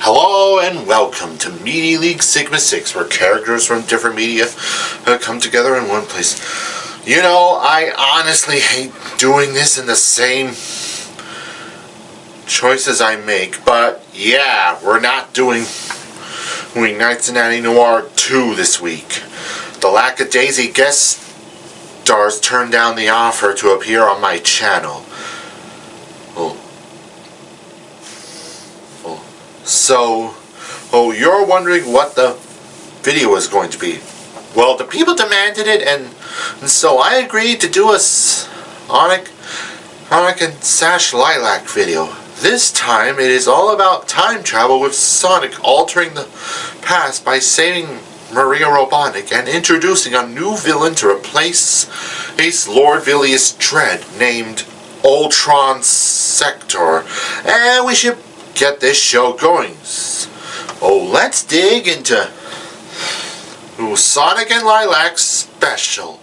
Hello and welcome to Media League Sigma 6, where characters from different media come together in one place. You know, I honestly hate doing this in the same choices I make, but yeah, we're not doing Knights of Natty Noir 2 this week. The lackadaisy guest stars turned down the offer to appear on my channel. So, you're wondering what the video is going to be. Well, the people demanded it, and so I agreed to do a Sonic and Sash Lilac video. This time, it is all about time travel with Sonic altering the past by saving Maria Robotnik and introducing a new villain to replace Lord Villius Dread named Ultron Sektor. And we should get this show going. Let's dig into Sonic and Lilac special.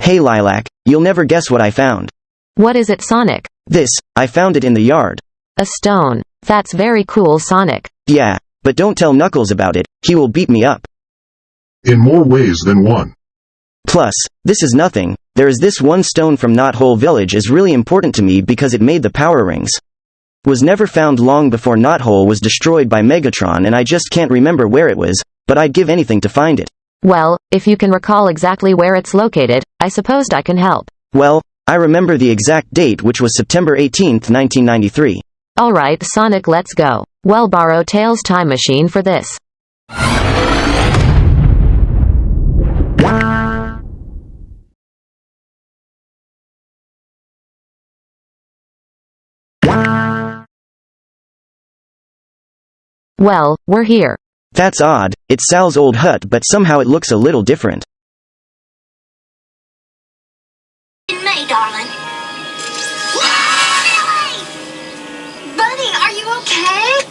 Hey Lilac, you'll never guess what I found. What is it, Sonic? This, I found it in the yard. A stone. That's very cool, Sonic. Yeah, but don't tell Knuckles about it, he will beat me up. In more ways than one. Plus, this is nothing, there is this one stone from Knothole Village is really important to me because it made the power rings. Was never found long before Knothole was destroyed by Megatron and I just can't remember where it was, but I'd give anything to find it. Well, if you can recall exactly where it's located, I suppose I can help. Well, I remember the exact date, which was September 18th, 1993. Alright, Sonic, let's go. Well, borrow Tails' time machine for this. Well, we're here. That's odd. It's Sal's old hut, but somehow it looks a little different. In May, darling. Bunny, are you okay?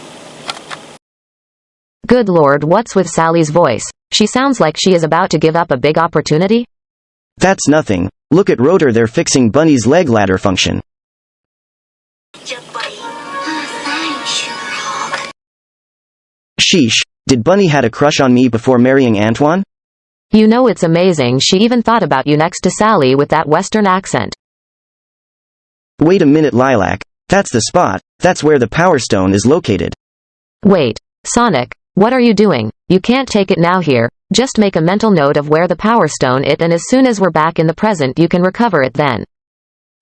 Good lord, what's with Sally's voice? She sounds like she is about to give up a big opportunity. That's nothing. Look at Rotor, they're fixing Bunny's leg ladder function. Buddy. Thanks, Sugarhawk. Sheesh, did Bunny had a crush on me before marrying Antoine? You know, it's amazing she even thought about you next to Sally with that western accent. Wait a minute, Lilac. That's the spot. That's where the Power Stone is located. Wait, Sonic, what are you doing? You can't take it now here. Just make a mental note of where the Power Stone is, and as soon as we're back in the present you can recover it then.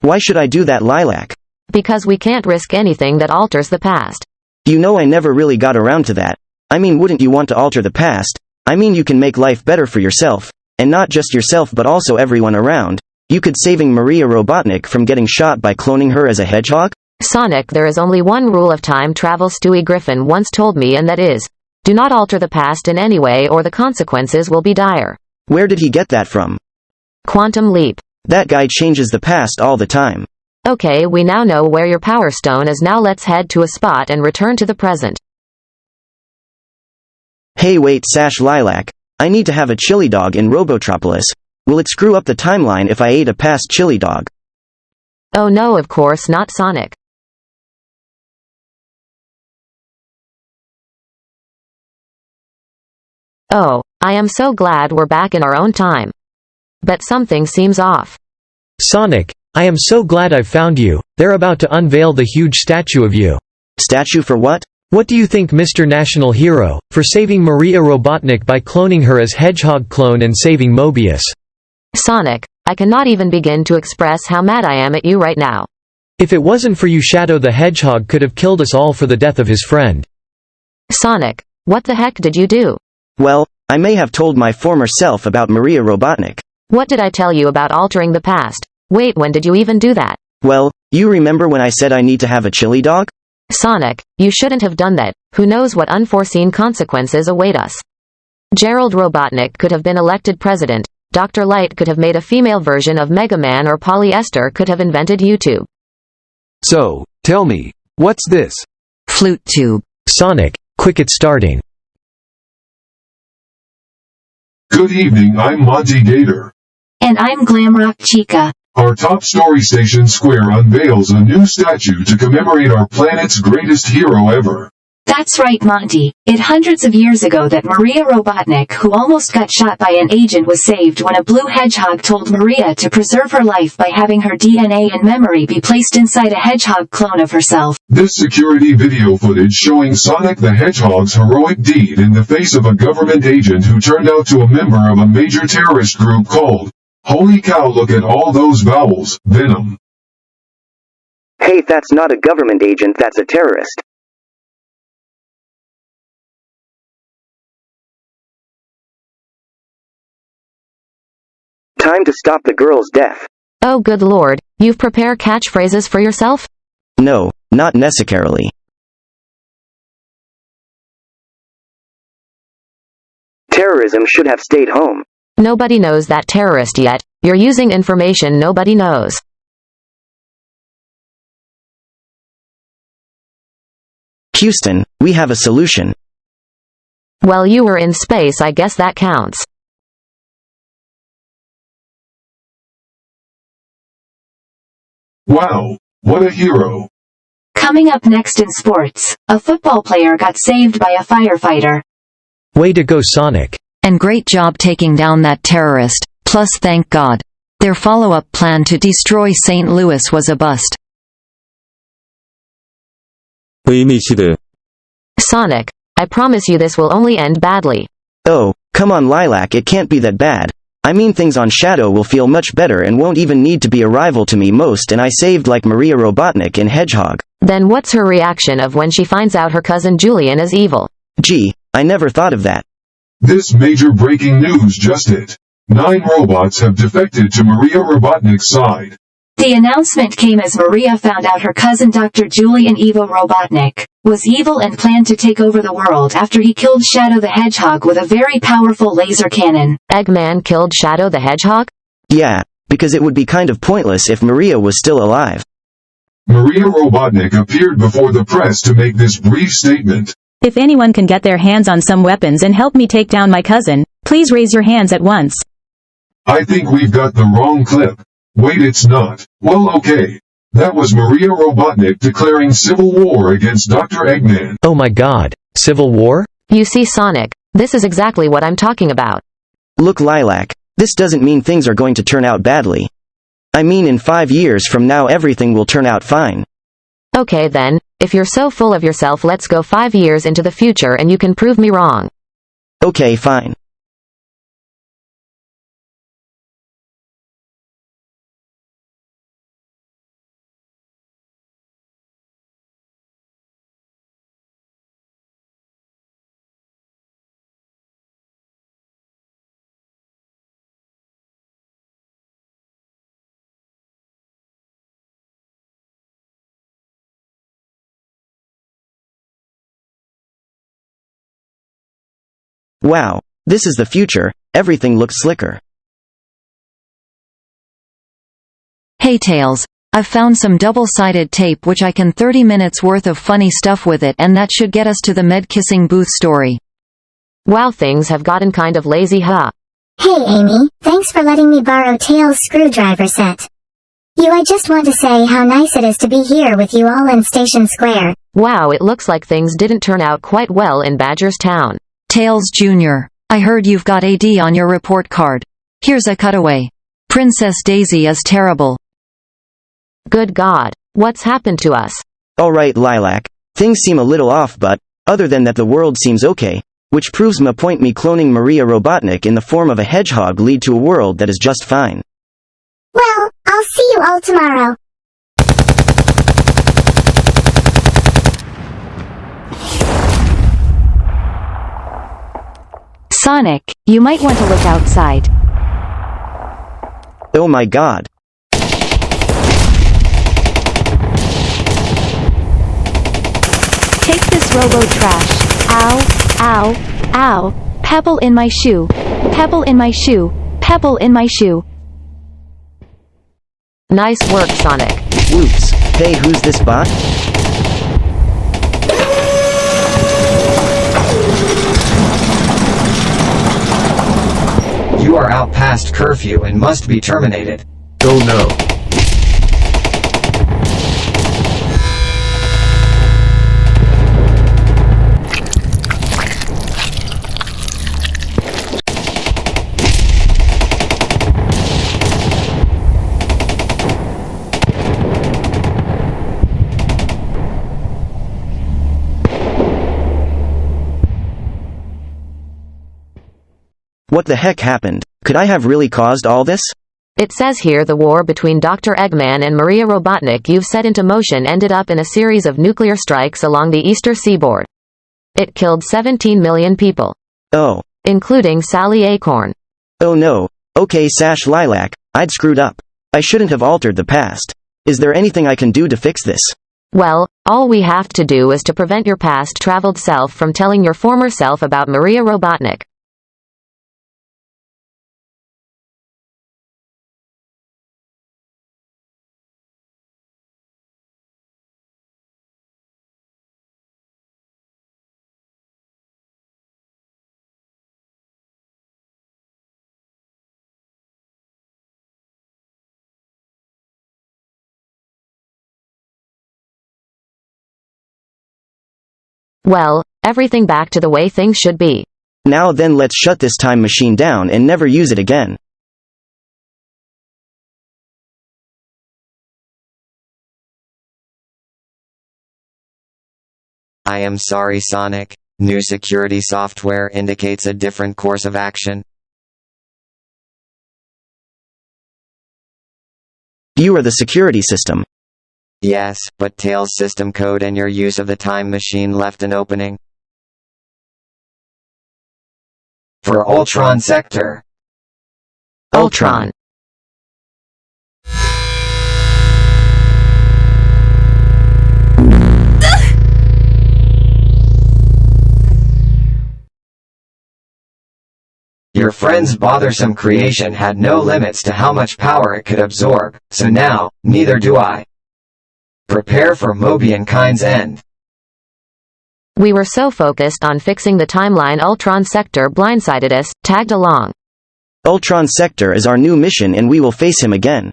Why should I do that, Lilac? Because we can't risk anything that alters the past. You know, I never really got around to that. I mean, wouldn't you want to alter the past? I mean, you can make life better for yourself. And not just yourself but also everyone around. You could saving Maria Robotnik from getting shot by cloning her as a hedgehog? Sonic, there is only one rule of time travel Stewie Griffin once told me, and that is, do not alter the past in any way or the consequences will be dire. Where did he get that from? Quantum leap. That guy changes the past all the time. Okay, we now know where your Power Stone is. Now let's head to a spot and return to the present. Hey wait, Sash Lilac. I need to have a chili dog in Robotropolis. Will it screw up the timeline if I ate a past chili dog? Oh no, of course not, Sonic. Oh, I am so glad we're back in our own time. But something seems off. Sonic, I am so glad I've found you. They're about to unveil the huge statue of you. Statue for what? What do you think, Mr. National Hero, for saving Maria Robotnik by cloning her as Hedgehog clone and saving Mobius? Sonic, I cannot even begin to express how mad I am at you right now. If it wasn't for you, Shadow the Hedgehog could have killed us all for the death of his friend. Sonic, what the heck did you do? Well, I may have told my former self about Maria Robotnik. What did I tell you about altering the past? Wait, when did you even do that? Well, you remember when I said I need to have a chili dog? Sonic, you shouldn't have done that. Who knows what unforeseen consequences await us. Gerald Robotnik could have been elected president. Dr. Light could have made a female version of Mega Man, or Polyester could have invented YouTube. So, tell me, what's this? Flute tube. Sonic, quick, it's starting. Good evening, I'm Monty Gator. And I'm Glamrock Chica. Our top story station Square unveils a new statue to commemorate our planet's greatest hero ever. That's right, Monty. It hundreds of years ago that Maria Robotnik, who almost got shot by an agent, was saved when a blue hedgehog told Maria to preserve her life by having her DNA and memory be placed inside a hedgehog clone of herself. This security video footage showing Sonic the Hedgehog's heroic deed in the face of a government agent who turned out to a member of a major terrorist group called, holy cow, look at all those vowels, Venom. Hey, that's not a government agent, that's a terrorist. Time to stop the girl's death. Oh good lord, you've prepared catchphrases for yourself? No, not necessarily. Terrorism should have stayed home. Nobody knows that terrorist yet. You're using information nobody knows. Houston, we have a solution. Well, you were in space, I guess that counts. Wow, what a hero. Coming up next in sports, a football player got saved by a firefighter. Way to go, Sonic. And great job taking down that terrorist, plus thank God. Their follow-up plan to destroy St. Louis was a bust. Sonic, I promise you this will only end badly. Oh, Come on Lilac, it can't be that bad. I mean things on Shadow will feel much better and won't even need to be a rival to me most, and I saved like Maria Robotnik in Hedgehog. Then what's her reaction of when she finds out her cousin Julian is evil? Gee, I never thought of that. This major breaking news just hit. 9 robots have defected to Maria Robotnik's side. The announcement came as Maria found out her cousin Dr. Julian Evo Robotnik was evil and planned to take over the world after he killed Shadow the Hedgehog with a very powerful laser cannon. Eggman killed Shadow the Hedgehog? Yeah, because it would be kind of pointless if Maria was still alive. Maria Robotnik appeared before the press to make this brief statement. If anyone can get their hands on some weapons and help me take down my cousin, please raise your hands at once. I think we've got the wrong clip. Wait, it's not. Well, okay. That was Maria Robotnik declaring civil war against Dr. Eggman. Oh my god. Civil war? You see Sonic, this is exactly what I'm talking about. Look Lilac, this doesn't mean things are going to turn out badly. I mean in 5 years from now everything will turn out fine. Okay then, if you're so full of yourself, let's go 5 years into the future and you can prove me wrong. Okay, fine. Wow, this is the future, everything looks slicker. Hey Tails, I've found some double-sided tape which I can 30 minutes worth of funny stuff with it, and that should get us to the med-kissing booth story. Wow, things have gotten kind of lazy, huh? Hey Amy, thanks for letting me borrow Tails' screwdriver set. I just want to say how nice it is to be here with you all in Station Square. Wow, it looks like things didn't turn out quite well in Badger's Town. Tails Jr., I heard you've got AD on your report card. Here's a cutaway. Princess Daisy is terrible. Good God, what's happened to us? Alright Lilac, things seem a little off, but other than that the world seems okay, which proves my point. Me cloning Maria Robotnik in the form of a hedgehog lead to a world that is just fine. Well, I'll see you all tomorrow. Sonic, you might want to look outside. Oh my god. Take this robo trash. Ow, ow, ow. Pebble in my shoe. Pebble in my shoe. Pebble in my shoe. Nice work, Sonic. Whoops. Hey, who's this bot? You are out past curfew and must be terminated. Oh no. What the heck happened? Could I have really caused all this? It says here the war between Dr. Eggman and Maria Robotnik you've set into motion ended up in a series of nuclear strikes along the eastern seaboard. It killed 17 million people. Oh. Including Sally Acorn. Oh no. Okay Sash Lilac, I'd screwed up. I shouldn't have altered the past. Is there anything I can do to fix this? Well, all we have to do is to prevent your past traveled self from telling your former self about Maria Robotnik. Well, everything back to the way things should be. Now then let's shut this time machine down and never use it again. I am sorry, Sonic. New security software indicates a different course of action. You are the security system. Yes, but Tails' system code and your use of the time machine left an opening. For Ultron Sektor. Ultron. Your friend's bothersome creation had no limits to how much power it could absorb, so now, neither do I. Prepare for Mobian Kind's end. We were so focused on fixing the timeline Ultron Sektor blindsided us, tagged along. Ultron Sektor is our new mission and we will face him again.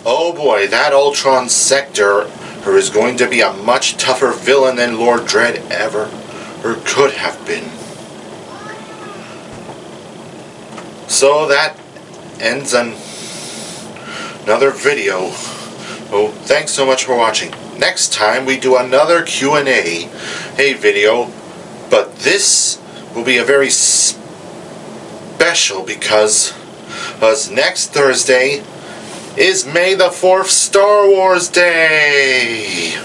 Oh boy, that Ultron Sektor is going to be a much tougher villain than Lord Dredd ever, or could have been. So that ends another video. Oh, thanks so much for watching. Next time we do another Q&A video, but this will be a very special because next Thursday is May the 4th, Star Wars Day.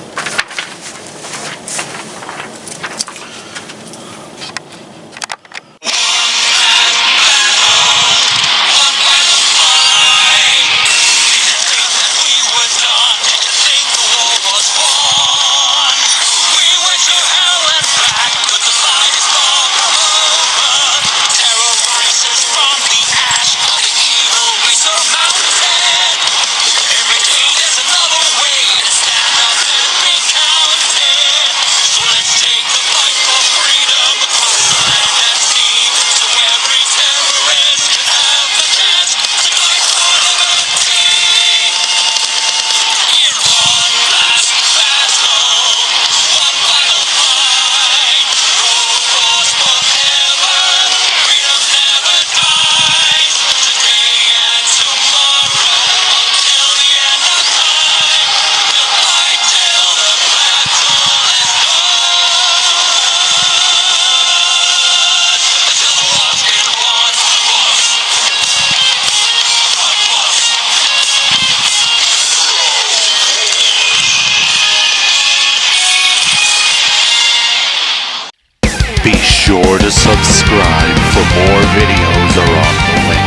Be sure to subscribe for more videos are on the way.